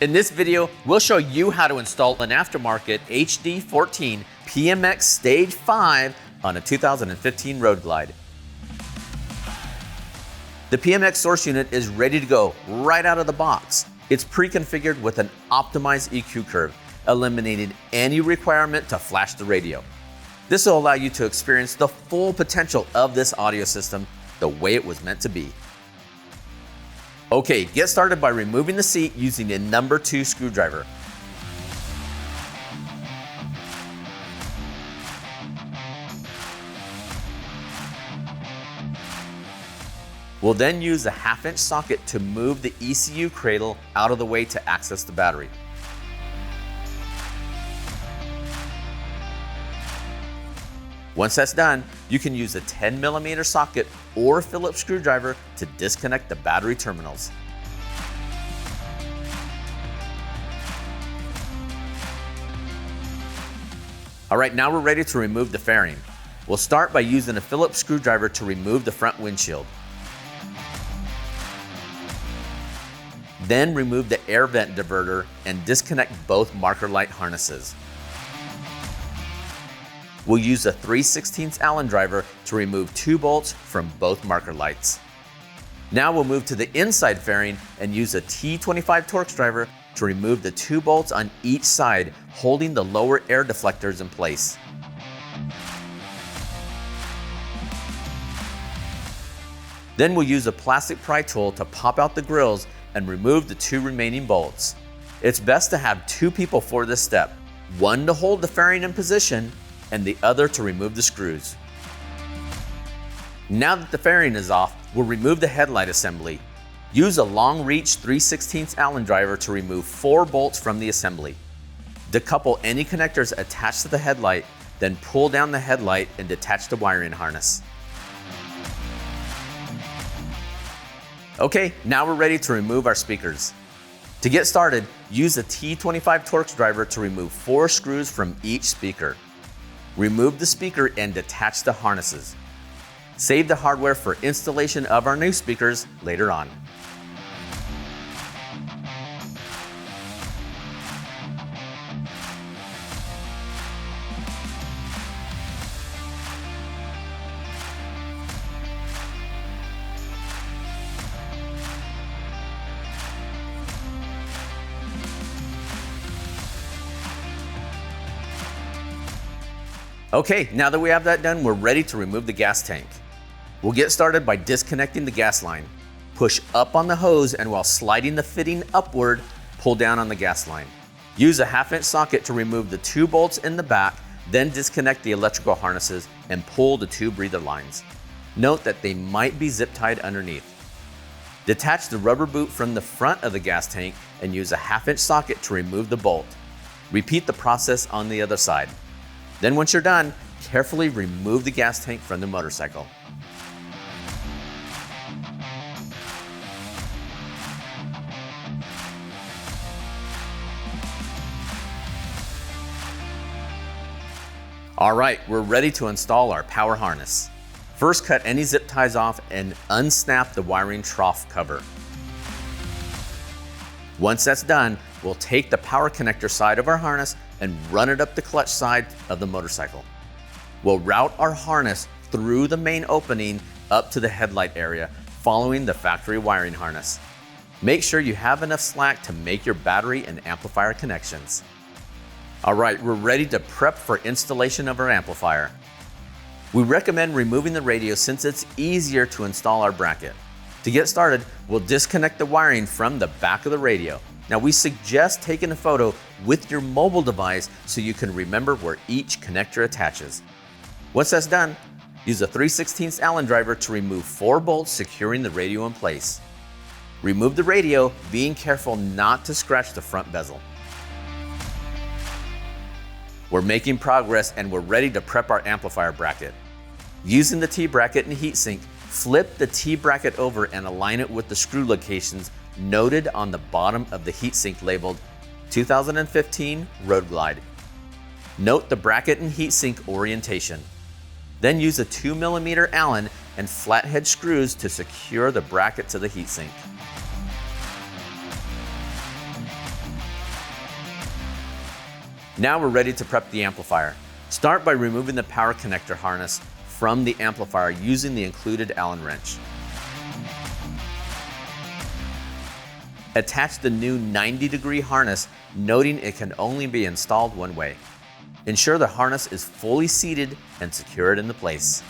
In this video, we'll show you how to install an aftermarket HD14 PMX-STG5 on a 2015 Road Glide. The PMX source unit is ready to go right out of the box. It's pre-configured with an optimized EQ curve, eliminating any requirement to flash the radio. This will allow you to experience the full potential of this audio system the way it was meant to be. Okay, get started by removing the seat using a number 2 screwdriver. We'll then use a 1/2-inch socket to move the ECU cradle out of the way to access the battery. Once that's done, you can use a 10mm socket or Phillips screwdriver to disconnect the battery terminals. All right, now we're ready to remove the fairing. We'll start by using a Phillips screwdriver to remove the front windshield. Then remove the air vent diverter and disconnect both marker light harnesses. We'll use a 3/16 Allen driver to remove 2 bolts from both marker lights. Now we'll move to the inside fairing and use a T25 Torx driver to remove the 2 bolts on each side, holding the lower air deflectors in place. Then we'll use a plastic pry tool to pop out the grills and remove the 2 remaining bolts. It's best to have 2 people for this step, one to hold the fairing in position and the other to remove the screws. Now that the fairing is off, we'll remove the headlight assembly. Use a long reach 3/16 Allen driver to remove 4 bolts from the assembly. Decouple any connectors attached to the headlight, then pull down the headlight and detach the wiring harness. Okay, now we're ready to remove our speakers. To get started, use a T25 Torx driver to remove 4 screws from each speaker. Remove the speaker and detach the harnesses. Save the hardware for installation of our new speakers later on. Okay, now that we have that done, we're ready to remove the gas tank. We'll get started by disconnecting the gas line. Push up on the hose and while sliding the fitting upward, pull down on the gas line. Use a 1/2-inch socket to remove the 2 bolts in the back, then disconnect the electrical harnesses and pull the 2 breather lines. Note that they might be zip tied underneath. Detach the rubber boot from the front of the gas tank and use a 1/2-inch socket to remove the bolt. Repeat the process on the other side. Then once you're done, carefully remove the gas tank from the motorcycle. All right, we're ready to install our power harness. First, cut any zip ties off and unsnap the wiring trough cover. Once that's done, we'll take the power connector side of our harness and run it up the clutch side of the motorcycle. We'll route our harness through the main opening up to the headlight area, following the factory wiring harness. Make sure you have enough slack to make your battery and amplifier connections. All right, we're ready to prep for installation of our amplifier. We recommend removing the radio since it's easier to install our bracket. To get started, we'll disconnect the wiring from the back of the radio. Now we suggest taking a photo with your mobile device so you can remember where each connector attaches. Once that's done, use a 3/16 Allen driver to remove 4 bolts securing the radio in place. Remove the radio, being careful not to scratch the front bezel. We're making progress and we're ready to prep our amplifier bracket. Using the T-bracket and heatsink, flip the T-bracket over and align it with the screw locations noted on the bottom of the heatsink labeled 2015 Road Glide. Note the bracket and heatsink orientation. Then use a 2mm Allen and flathead screws to secure the bracket to the heatsink. Now we're ready to prep the amplifier. Start by removing the power connector harness from the amplifier using the included Allen wrench. Attach the new 90-degree harness, noting it can only be installed one way. Ensure the harness is fully seated and secure it into place.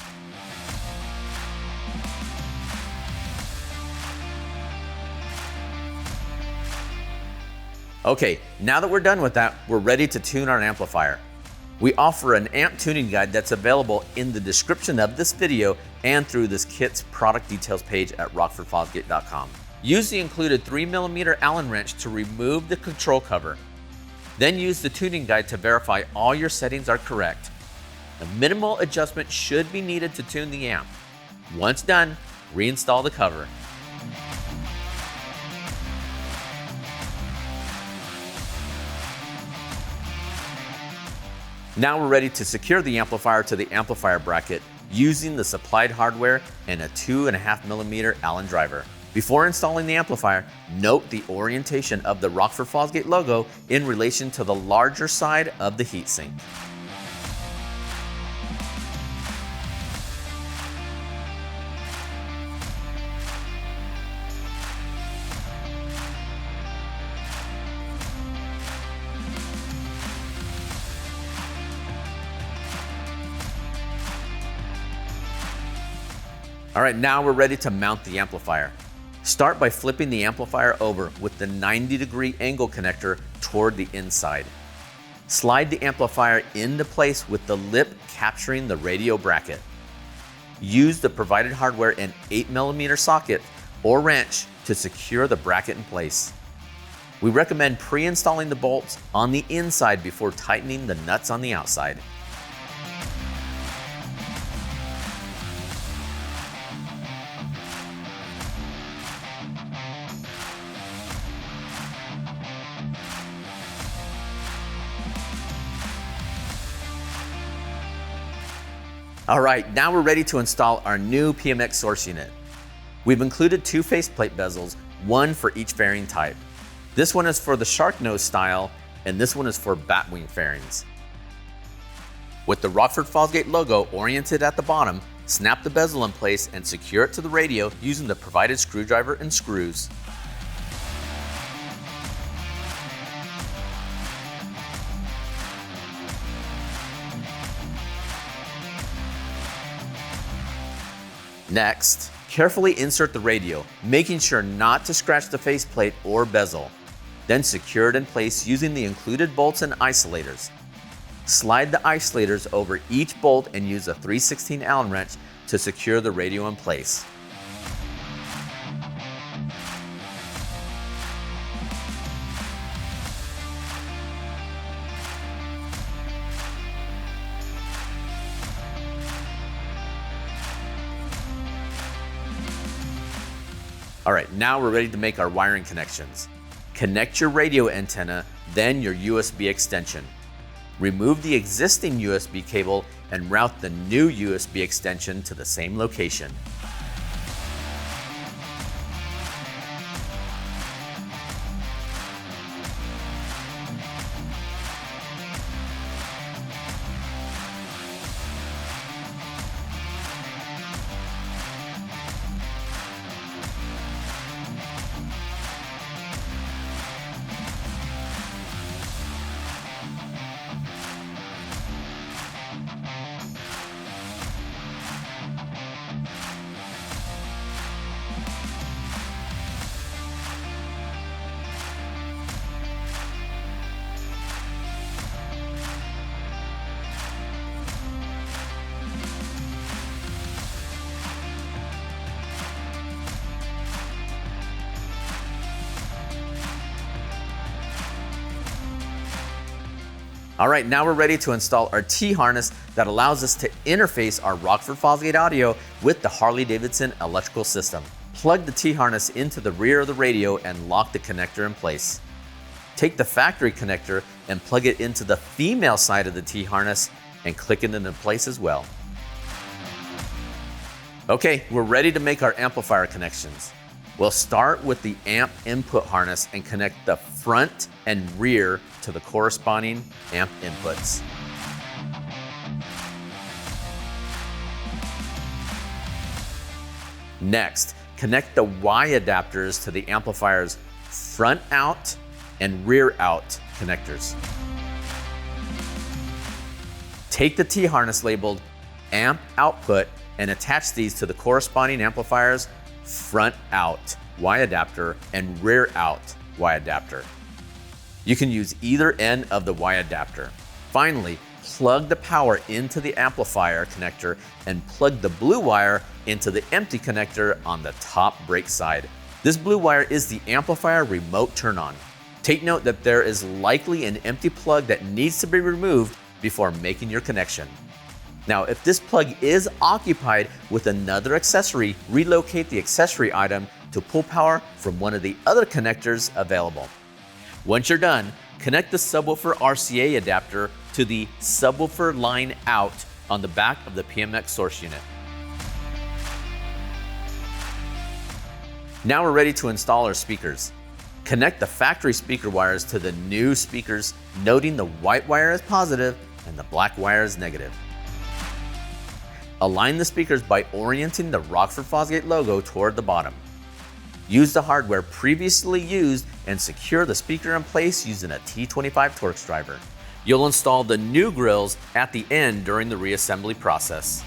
Okay, now that we're done with that, we're ready to tune our amplifier. We offer an amp tuning guide that's available in the description of this video and through this kit's product details page at rockfordfosgate.com. Use the included 3mm Allen wrench to remove the control cover. Then use the tuning guide to verify all your settings are correct. A minimal adjustment should be needed to tune the amp. Once done, reinstall the cover. Now we're ready to secure the amplifier to the amplifier bracket using the supplied hardware and a 2.5mm Allen driver. Before installing the amplifier, note the orientation of the Rockford Fosgate logo in relation to the larger side of the heatsink. All right, now we're ready to mount the amplifier. Start by flipping the amplifier over with the 90-degree angle connector toward the inside. Slide the amplifier into place with the lip capturing the radio bracket. Use the provided hardware and 8mm socket or wrench to secure the bracket in place. We recommend pre-installing the bolts on the inside before tightening the nuts on the outside. All right, now we're ready to install our new PMX source unit. We've included 2 faceplate bezels, one for each fairing type. This one is for the shark nose style, and this one is for batwing fairings. With the Rockford Fosgate logo oriented at the bottom, snap the bezel in place and secure it to the radio using the provided screwdriver and screws. Next, carefully insert the radio, making sure not to scratch the faceplate or bezel. Then secure it in place using the included bolts and isolators. Slide the isolators over each bolt and use a 3/16 Allen wrench to secure the radio in place. All right, now we're ready to make our wiring connections. Connect your radio antenna, then your USB extension. Remove the existing USB cable and route the new USB extension to the same location. All right, now we're ready to install our T-harness that allows us to interface our Rockford Fosgate audio with the Harley-Davidson electrical system. Plug the T-harness into the rear of the radio and lock the connector in place. Take the factory connector and plug it into the female side of the T-harness and click it into place as well. Okay, we're ready to make our amplifier connections. We'll start with the amp input harness and connect the front and rear to the corresponding amp inputs. Next, connect the Y adapters to the amplifier's front out and rear out connectors. Take the T-harness labeled amp output and attach these to the corresponding amplifier's front out Y adapter and rear out Y adapter. You can use either end of the Y adapter. Finally, plug the power into the amplifier connector and plug the blue wire into the empty connector on the top brake side. This blue wire is the amplifier remote turn-on. Take note that there is likely an empty plug that needs to be removed before making your connection. Now, if this plug is occupied with another accessory, relocate the accessory item to pull power from one of the other connectors available. Once you're done, connect the subwoofer RCA adapter to the subwoofer line out on the back of the PMX source unit. Now we're ready to install our speakers. Connect the factory speaker wires to the new speakers, noting the white wire is positive and the black wire is negative. Align the speakers by orienting the Rockford Fosgate logo toward the bottom. Use the hardware previously used and secure the speaker in place using a T25 Torx driver. You'll install the new grilles at the end during the reassembly process.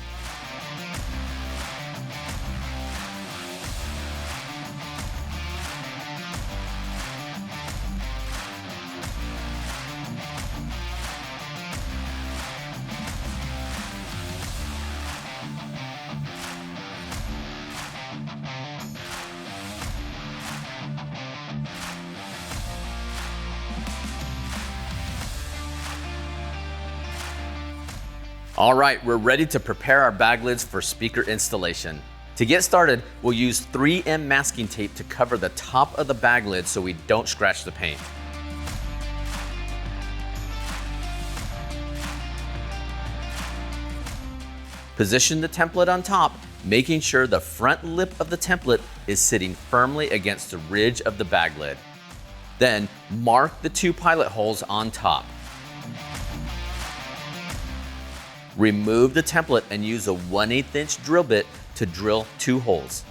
All right, we're ready to prepare our bag lids for speaker installation. To get started, we'll use 3M masking tape to cover the top of the bag lid so we don't scratch the paint. Position the template on top, making sure the front lip of the template is sitting firmly against the ridge of the bag lid. Then, mark the 2 pilot holes on top. Remove the template and use a 1/8 inch drill bit to drill 2 holes.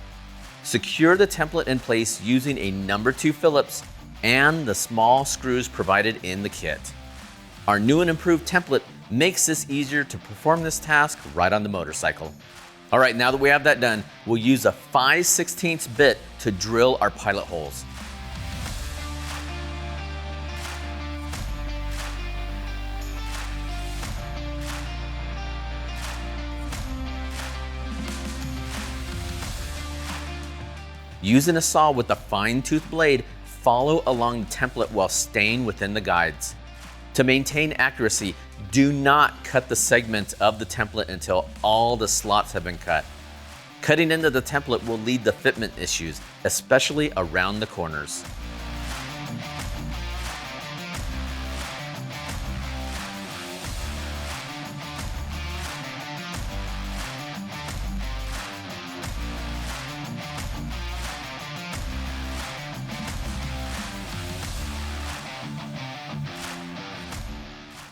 Secure the template in place using a number 2 Phillips and the small screws provided in the kit. Our new and improved template makes this easier to perform this task right on the motorcycle. All right, now that we have that done, we'll use a 5/16 bit to drill our pilot holes. Using a saw with a fine-tooth blade, follow along the template while staying within the guides. To maintain accuracy, do not cut the segment of the template until all the slots have been cut. Cutting into the template will lead to fitment issues, especially around the corners.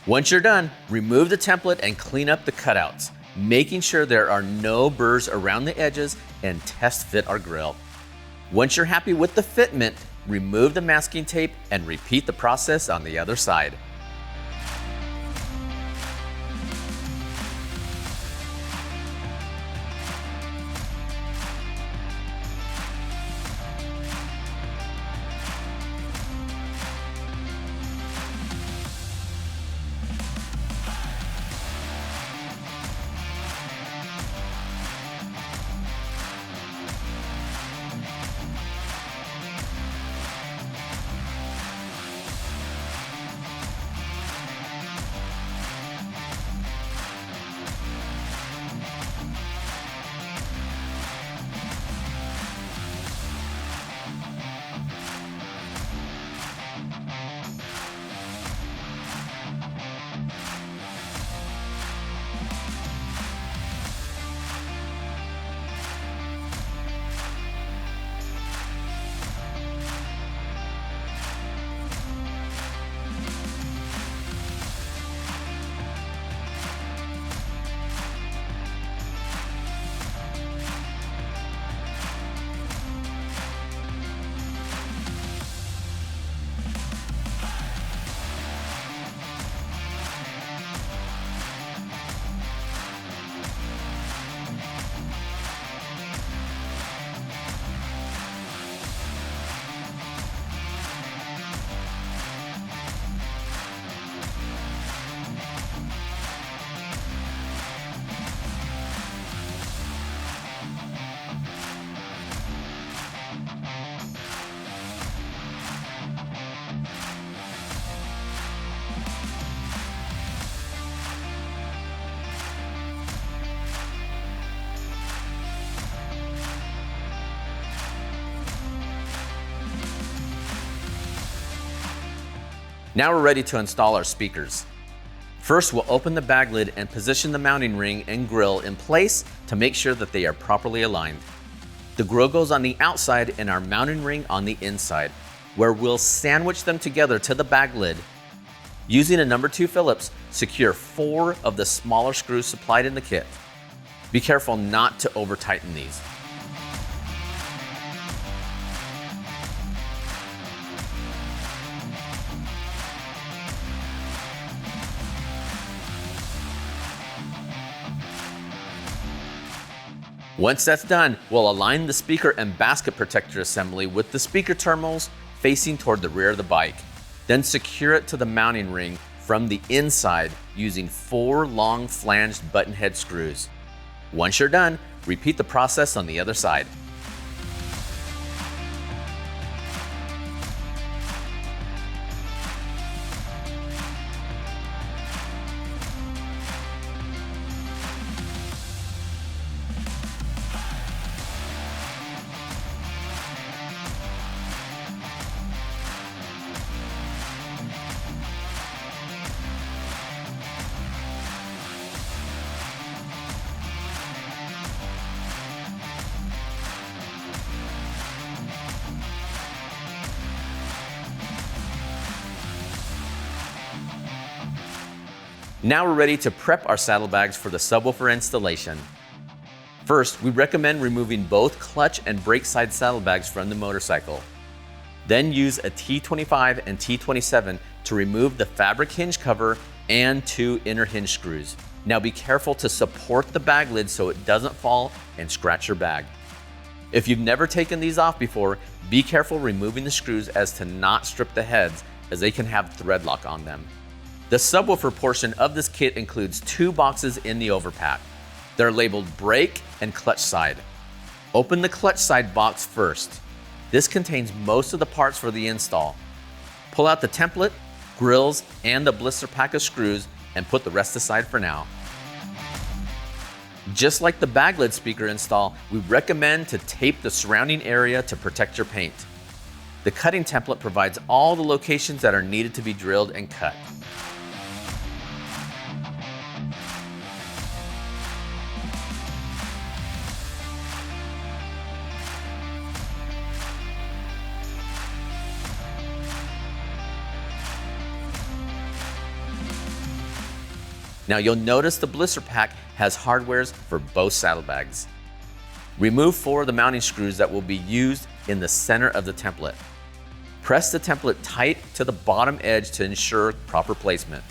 Once you're done, remove the template and clean up the cutouts, making sure there are no burrs around the edges, and test fit our grill. Once you're happy with the fitment, remove the masking tape and repeat the process on the other side. Now we're ready to install our speakers. First, we'll open the bag lid and position the mounting ring and grill in place to make sure that they are properly aligned. The grill goes on the outside and our mounting ring on the inside, where we'll sandwich them together to the bag lid. Using a number 2 Phillips, secure 4 of the smaller screws supplied in the kit. Be careful not to over tighten these. Once that's done, we'll align the speaker and basket protector assembly with the speaker terminals facing toward the rear of the bike. Then secure it to the mounting ring from the inside using 4 long flanged button head screws. Once you're done, repeat the process on the other side. Now we're ready to prep our saddlebags for the subwoofer installation. First, we recommend removing both clutch and brake side saddlebags from the motorcycle. Then use a T25 and T27 to remove the fabric hinge cover and 2 inner hinge screws. Now be careful to support the bag lid so it doesn't fall and scratch your bag. If you've never taken these off before, be careful removing the screws as to not strip the heads, as they can have thread lock on them. The subwoofer portion of this kit includes 2 boxes in the overpack. They're labeled brake and clutch side. Open the clutch side box first. This contains most of the parts for the install. Pull out the template, grills, and the blister pack of screws and put the rest aside for now. Just like the bag lid speaker install, we recommend to tape the surrounding area to protect your paint. The cutting template provides all the locations that are needed to be drilled and cut. Now you'll notice the blister pack has hardwares for both saddlebags. Remove 4 of the mounting screws that will be used in the center of the template. Press the template tight to the bottom edge to ensure proper placement.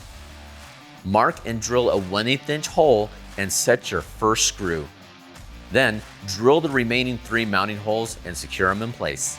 Mark and drill a 1/8 inch hole and set your first screw. Then drill the remaining 3 mounting holes and secure them in place.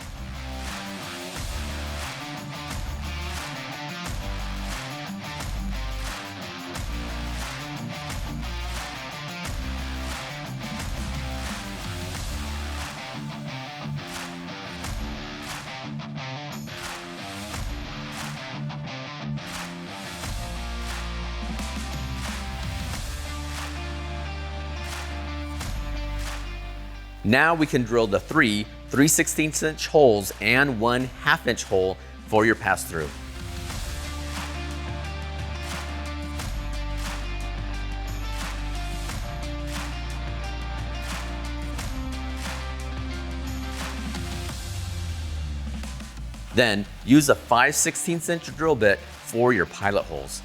Now we can drill the 3 3/16 inch holes and 1 1/2 inch hole for your pass-through. Then use a 5/16 inch drill bit for your pilot holes.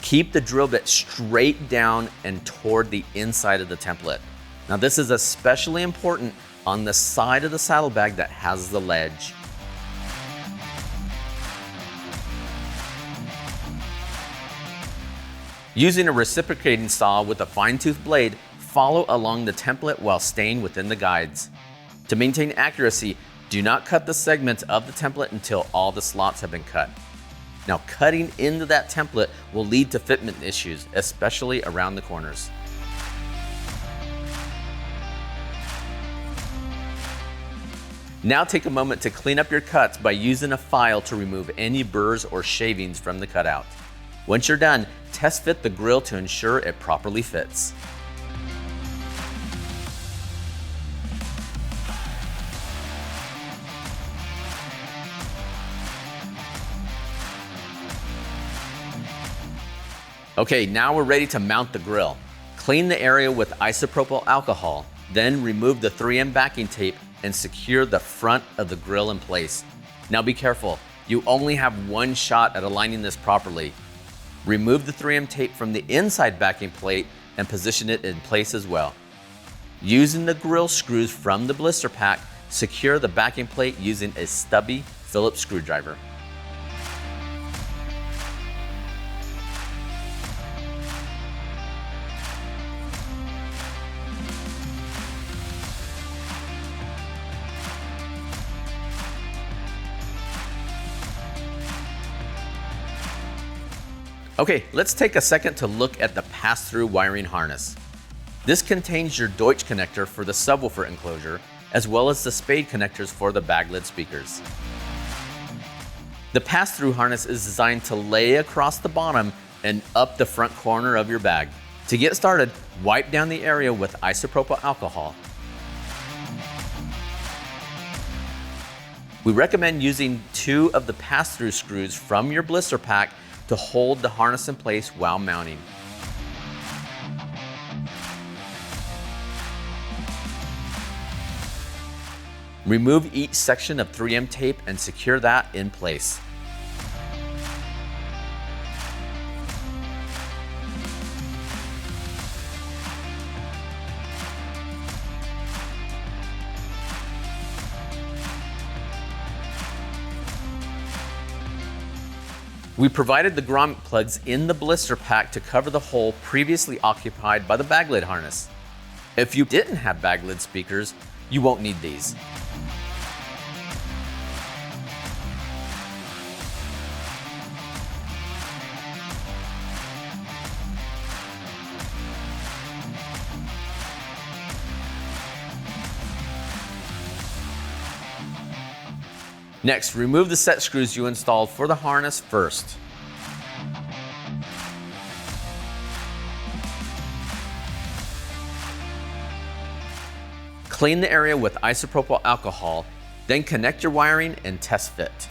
Keep the drill bit straight down and toward the inside of the template. Now this is especially important on the side of the saddlebag that has the ledge. Using a reciprocating saw with a fine-tooth blade, follow along the template while staying within the guides. To maintain accuracy, do not cut the segments of the template until all the slots have been cut. Now cutting into that template will lead to fitment issues, especially around the corners. Now take a moment to clean up your cuts by using a file to remove any burrs or shavings from the cutout. Once you're done, test fit the grill to ensure it properly fits. Okay, now we're ready to mount the grill. Clean the area with isopropyl alcohol, then remove the 3M backing tape and secure the front of the grill in place. Now be careful, you only have one shot at aligning this properly. Remove the 3M tape from the inside backing plate and position it in place as well. Using the grill screws from the blister pack, secure the backing plate using a stubby Phillips screwdriver. Okay, let's take a second to look at the pass-through wiring harness. This contains your Deutsch connector for the subwoofer enclosure, as well as the spade connectors for the bag lid speakers. The pass-through harness is designed to lay across the bottom and up the front corner of your bag. To get started, wipe down the area with isopropyl alcohol. We recommend using 2 of the pass-through screws from your blister pack to hold the harness in place while mounting. Remove each section of 3M tape and secure that in place. We provided the grommet plugs in the blister pack to cover the hole previously occupied by the bag lid harness. If you didn't have bag lid speakers, you won't need these. Next, remove the set screws you installed for the harness first. Clean the area with isopropyl alcohol, then connect your wiring and test fit.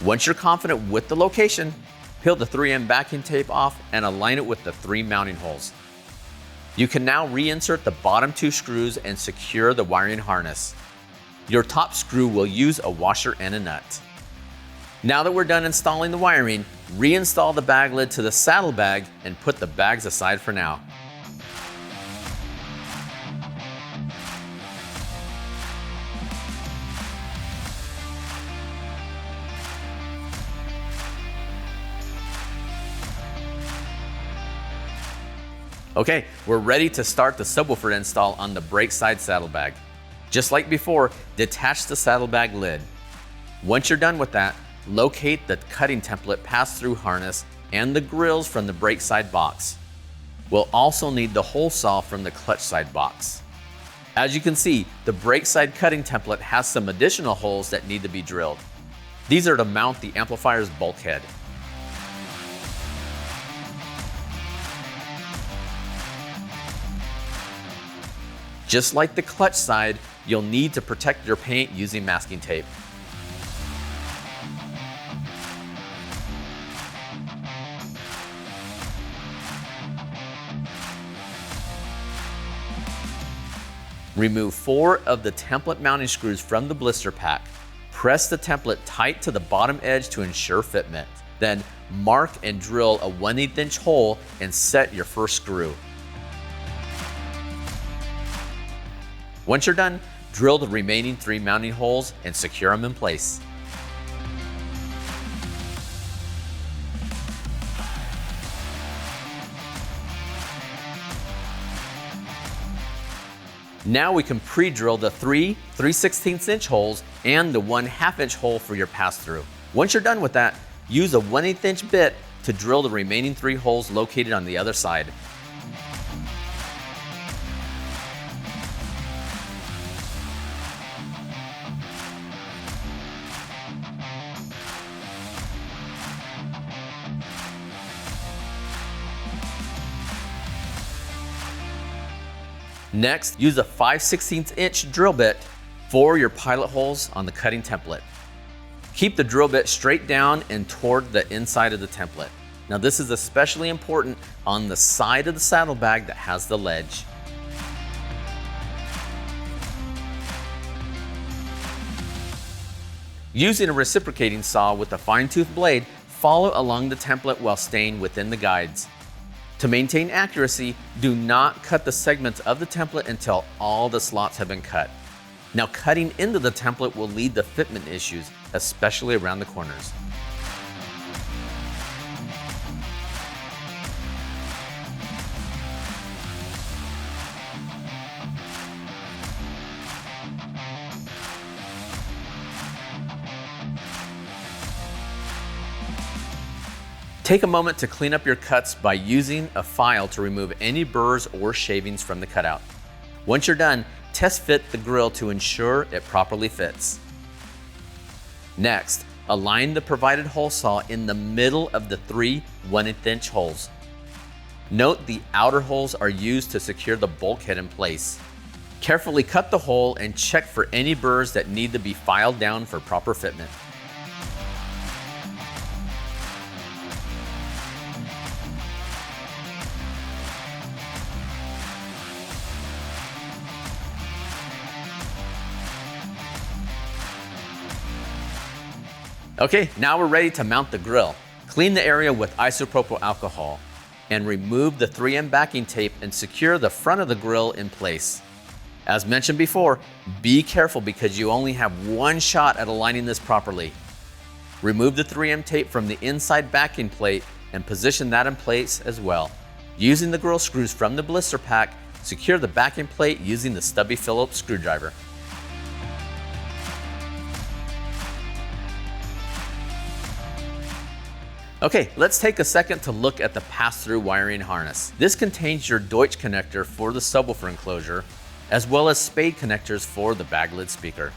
Once you're confident with the location, peel the 3M backing tape off and align it with the 3 mounting holes. You can now reinsert the bottom 2 screws and secure the wiring harness. Your top screw will use a washer and a nut. Now that we're done installing the wiring, reinstall the bag lid to the saddlebag and put the bags aside for now. Okay, we're ready to start the subwoofer install on the brake side saddlebag. Just like before, detach the saddlebag lid. Once you're done with that, locate the cutting template pass-through harness and the grills from the brake side box. We'll also need the hole saw from the clutch side box. As you can see, the brake side cutting template has some additional holes that need to be drilled. These are to mount the amplifier's bulkhead. Just like the clutch side, you'll need to protect your paint using masking tape. Remove 4 of the template mounting screws from the blister pack. Press the template tight to the bottom edge to ensure fitment. Then mark and drill a 1/8 inch hole and set your first screw. Once you're done, drill the remaining 3 mounting holes and secure them in place. Now we can pre-drill the 3 3/16 inch holes and the 1/2 inch hole for your pass-through. Once you're done with that, use a 1/8 inch bit to drill the remaining 3 holes located on the other side. Next, use a 5/16 inch drill bit for your pilot holes on the cutting template. Keep the drill bit straight down and toward the inside of the template. Now this is especially important on the side of the saddlebag that has the ledge. Using a reciprocating saw with a fine-tooth blade, follow along the template while staying within the guides. To maintain accuracy, do not cut the segments of the template until all the slots have been cut. Now cutting into the template will lead to fitment issues, especially around the corners. Take a moment to clean up your cuts by using a file to remove any burrs or shavings from the cutout. Once you're done, test fit the grill to ensure it properly fits. Next, align the provided hole saw in the middle of the 3 1/8 inch holes. Note the outer holes are used to secure the bulkhead in place. Carefully cut the hole and check for any burrs that need to be filed down for proper fitment. Okay, now we're ready to mount the grill. Clean the area with isopropyl alcohol and remove the 3M backing tape and secure the front of the grill in place. As mentioned before, be careful because you only have one shot at aligning this properly. Remove the 3M tape from the inside backing plate and position that in place as well. Using the grill screws from the blister pack, secure the backing plate using the stubby Phillips screwdriver. Okay, let's take a second to look at the pass-through wiring harness. This contains your Deutsch connector for the subwoofer enclosure, as well as spade connectors for the bag lid speaker.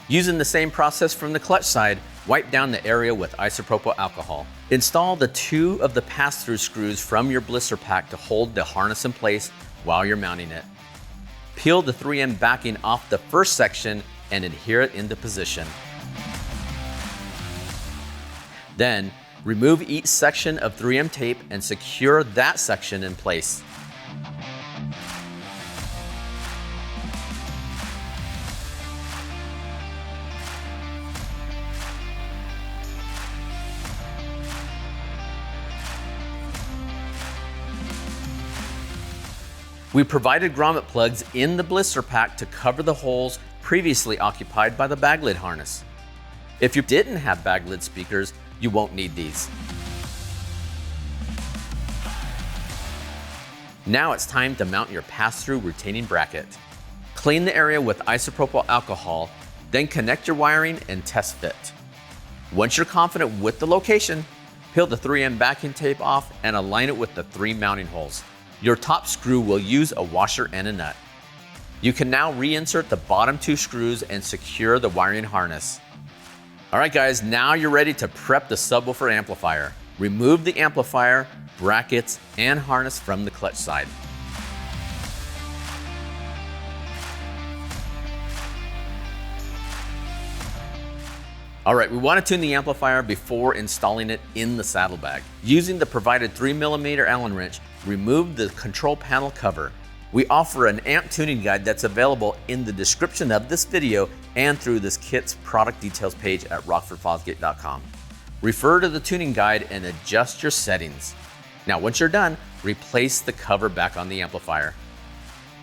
Using the same process from the clutch side, wipe down the area with isopropyl alcohol. Install the 2 of the pass-through screws from your blister pack to hold the harness in place while you're mounting it. Peel the 3M backing off the first section and adhere it into position. Then, remove each section of 3M tape and secure that section in place. We provided grommet plugs in the blister pack to cover the holes previously occupied by the bag lid harness. If you didn't have bag lid speakers, you won't need these. Now it's time to mount your pass-through retaining bracket. Clean the area with isopropyl alcohol, then connect your wiring and test fit. Once you're confident with the location, peel the 3M backing tape off and align it with the 3 mounting holes. Your top screw will use a washer and a nut. You can now reinsert the bottom 2 screws and secure the wiring harness. All right guys, now you're ready to prep the subwoofer amplifier. Remove the amplifier, brackets, and harness from the clutch side. All right, we want to tune the amplifier before installing it in the saddlebag. Using the provided 3mm Allen wrench, remove the control panel cover. We offer an amp tuning guide that's available in the description of this video and through this kit's product details page at rockfordfosgate.com. Refer to the tuning guide and adjust your settings. Now, once you're done, replace the cover back on the amplifier.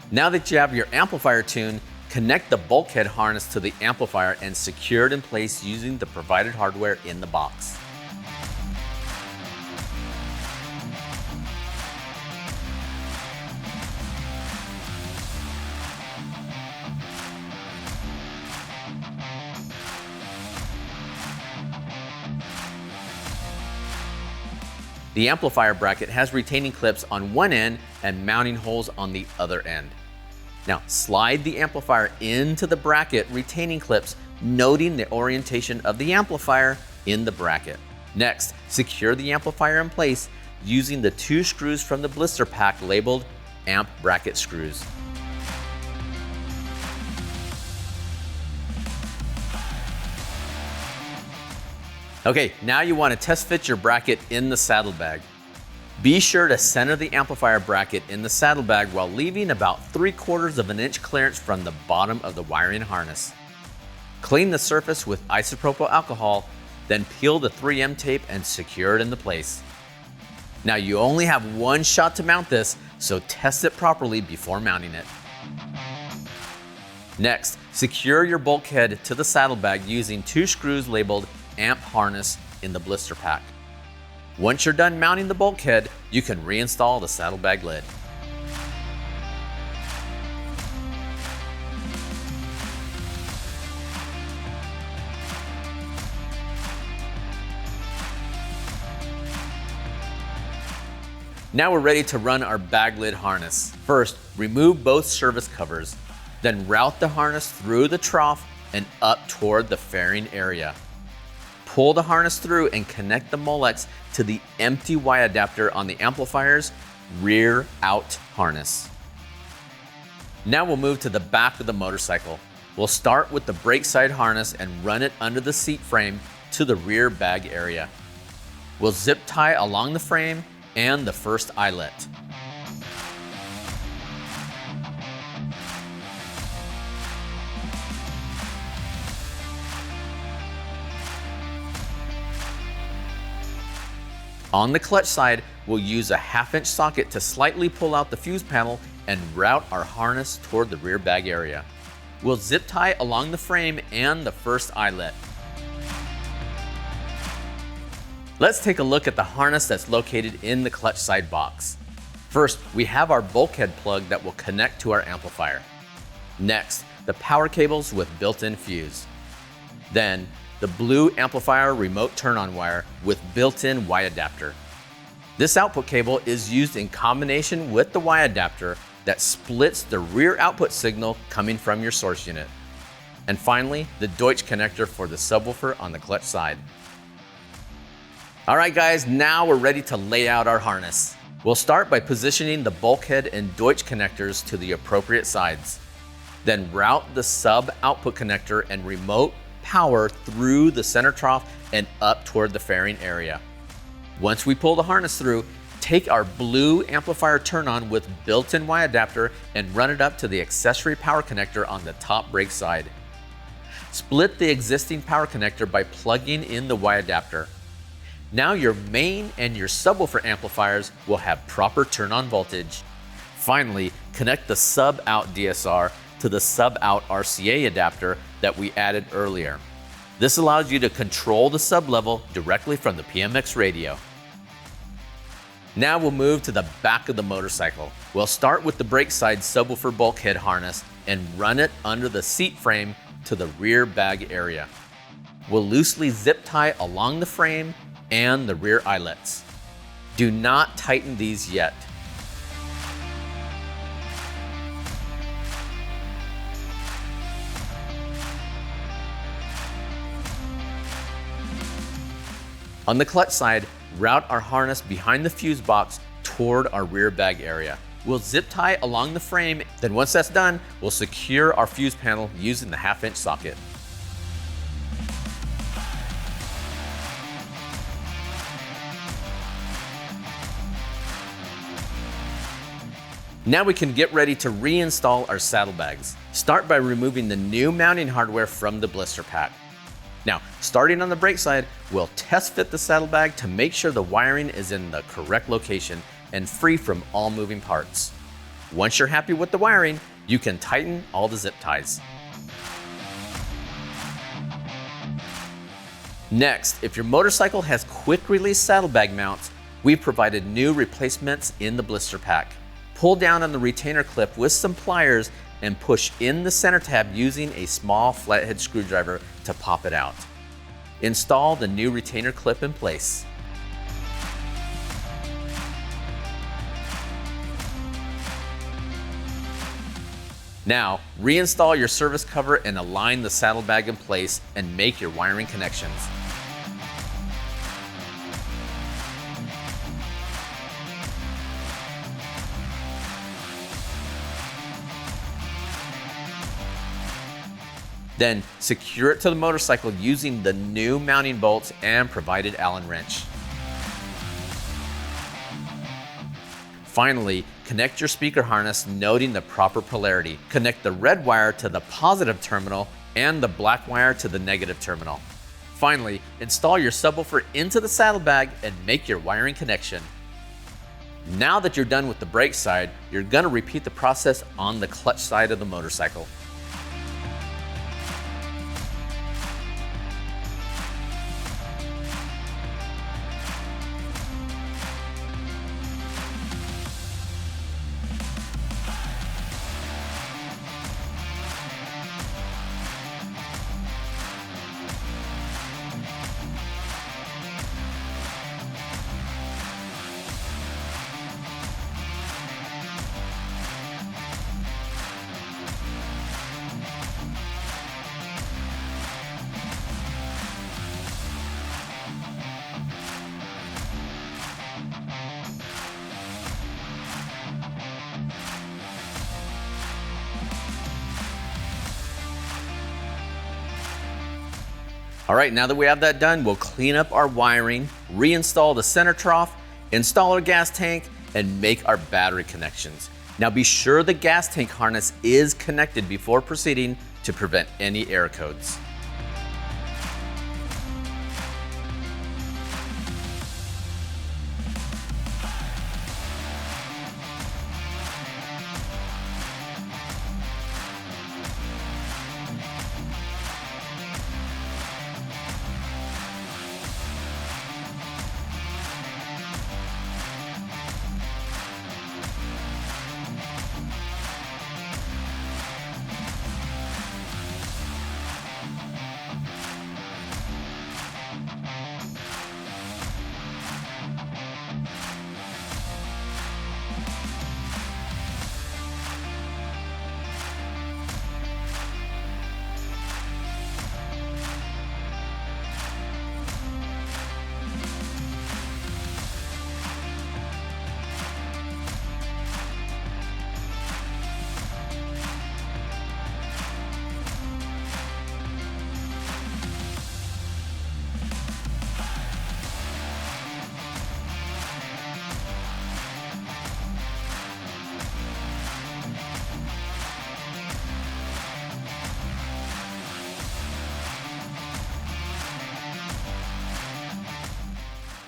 Now that you have your amplifier tuned, connect the bulkhead harness to the amplifier and secure it in place using the provided hardware in the box. The amplifier bracket has retaining clips on one end and mounting holes on the other end. Now, slide the amplifier into the bracket retaining clips, noting the orientation of the amplifier in the bracket. Next, secure the amplifier in place using the 2 screws from the blister pack labeled amp bracket screws. Okay, now you want to test fit your bracket in the saddlebag. Be sure to center the amplifier bracket in the saddlebag while leaving about 3/4 of an inch clearance from the bottom of the wiring harness. Clean the surface with isopropyl alcohol, then peel the 3M tape and secure it into place. Now you only have one shot to mount this, so test it properly before mounting it. Next, secure your bulkhead to the saddlebag using 2 screws labeled Amp Harness in the blister pack. Once you're done mounting the bulkhead, you can reinstall the saddlebag lid. Now we're ready to run our bag lid harness. First, remove both service covers, then route the harness through the trough and up toward the fairing area. Pull the harness through and connect the Molex to the empty Y adapter on the amplifier's rear out harness. Now we'll move to the back of the motorcycle. We'll start with the brake side harness and run it under the seat frame to the rear bag area. We'll zip tie along the frame and the first eyelet. On the clutch side, we'll use a 1/2 inch socket to slightly pull out the fuse panel and route our harness toward the rear bag area. We'll zip tie along the frame and the first eyelet. Let's take a look at the harness that's located in the clutch side box. First, we have our bulkhead plug that will connect to our amplifier. Next, the power cables with built-in fuse. Then, the blue amplifier remote turn-on wire with built-in Y adapter. This output cable is used in combination with the Y adapter that splits the rear output signal coming from your source unit. And finally, the Deutsch connector for the subwoofer on the clutch side. All right guys, now we're ready to lay out our harness. We'll start by positioning the bulkhead and Deutsch connectors to the appropriate sides. Then route the sub output connector and remote power through the center trough and up toward the fairing area. Once we pull the harness through, take our blue amplifier turn-on with built-in Y adapter and run it up to the accessory power connector on the top brake side. Split the existing power connector by plugging in the Y adapter. Now your main and your subwoofer amplifiers will have proper turn-on voltage. Finally, connect the sub-out DSR to the sub-out RCA adapter that we added earlier. This allows you to control the sub-level directly from the PMX radio. Now we'll move to the back of the motorcycle. We'll start with the brake side subwoofer bulkhead harness and run it under the seat frame to the rear bag area. We'll loosely zip tie along the frame and the rear eyelets. Do not tighten these yet. On the clutch side, route our harness behind the fuse box toward our rear bag area. We'll zip tie along the frame, then once that's done, we'll secure our fuse panel using the 1/2 inch socket. Now we can get ready to reinstall our saddlebags. Start by removing the new mounting hardware from the blister pack. Now, starting on the brake side, we'll test fit the saddlebag to make sure the wiring is in the correct location and free from all moving parts. Once you're happy with the wiring, you can tighten all the zip ties. Next, if your motorcycle has quick release saddlebag mounts, we've provided new replacements in the blister pack. Pull down on the retainer clip with some pliers and push in the center tab using a small flathead screwdriver to pop it out. Install the new retainer clip in place. Now, reinstall your service cover and align the saddlebag in place and make your wiring connections. Then secure it to the motorcycle using the new mounting bolts and provided Allen wrench. Finally, connect your speaker harness noting the proper polarity. Connect the red wire to the positive terminal and the black wire to the negative terminal. Finally, install your subwoofer into the saddlebag and make your wiring connection. Now that you're done with the brake side, you're going to repeat the process on the clutch side of the motorcycle. All right, now that we have that done, we'll clean up our wiring, reinstall the center trough, install our gas tank, and make our battery connections. Now be sure the gas tank harness is connected before proceeding to prevent any error codes.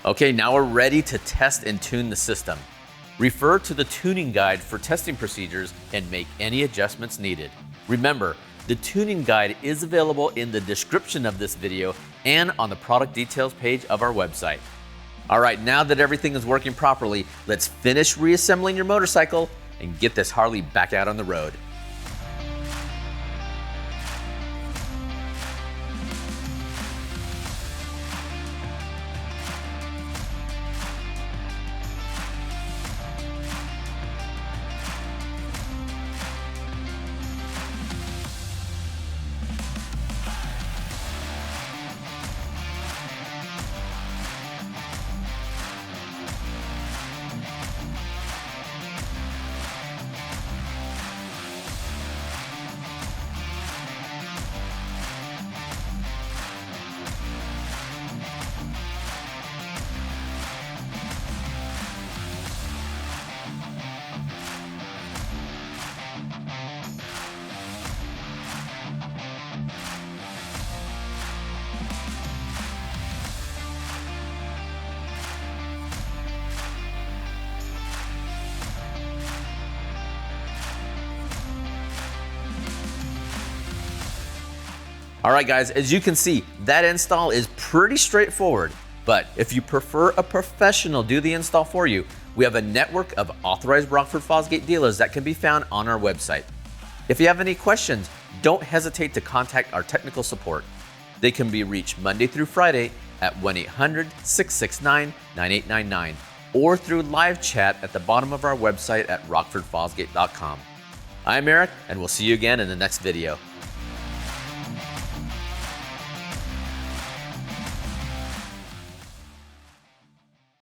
Okay, now we're ready to test and tune the system. Refer to the tuning guide for testing procedures and make any adjustments needed. Remember, the tuning guide is available in the description of this video and on the product details page of our website. All right, now that everything is working properly, let's finish reassembling your motorcycle and get this Harley back out on the road. All right guys, as you can see, that install is pretty straightforward, but if you prefer a professional do the install for you, we have a network of authorized Rockford Fosgate dealers that can be found on our website. If you have any questions, don't hesitate to contact our technical support. They can be reached Monday through Friday at 1-800-669-9899 or through live chat at the bottom of our website at rockfordfosgate.com. I'm Eric, and we'll see you again in the next video.